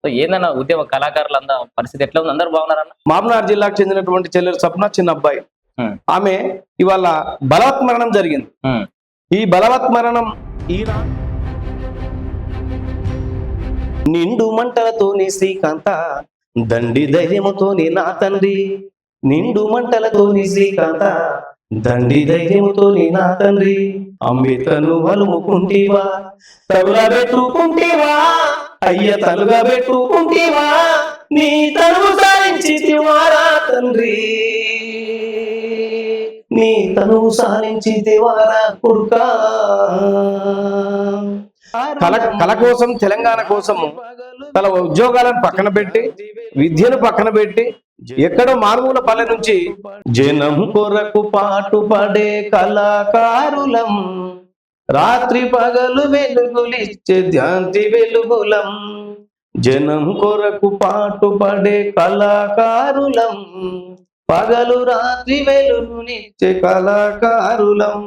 So ఏందన్న ఉద్యమ కళాకారులందరూ పరిస్థితి ఎట్లా ఉంది? అందరూ బాగున్నారన్న? మామనార్ జిల్లాకు చెందినటువంటి చెల్లెలు సప్న, చిన్న అబ్బాయి. ఆమె ఇవాళ బలవత్ మరణం జరిగింది. ఈ బలవత్ మరణం నిండు మంటలతోని శ్రీకాంత, దండి ధైర్యముతోని నా తండ్రి. నిండు మంటలతోని శ్రీకాంత, దండి ధైర్యముతోని నా తండ్రి. అంబేద్కర్ను వలుముకుంటేవా, తలుగా పెట్టుకుంటేవా, అయ్య తలుగా పెట్టుకుంటేవా, నీ తనువు సాధించితివారా తండ్రి, నీ తనువు సాధించితివారా కొడుకా. కళ కోసం, తెలంగాణ కోసము తన ఉద్యోగాలను పక్కన పెట్టి, విద్యను పక్కన పెట్టి, ఎక్కడో మారుమూల పల్లె నుంచి జనం కొరకు పాటు పడే కళాకారులం, రాత్రి పగలు వెలుగులిచ్చే ధ్యాంతి వెలుగులం. జనం కొరకు పాటు పడే కళాకారులం, పగలు రాత్రి వెలుగునిచ్చే కళాకారులం.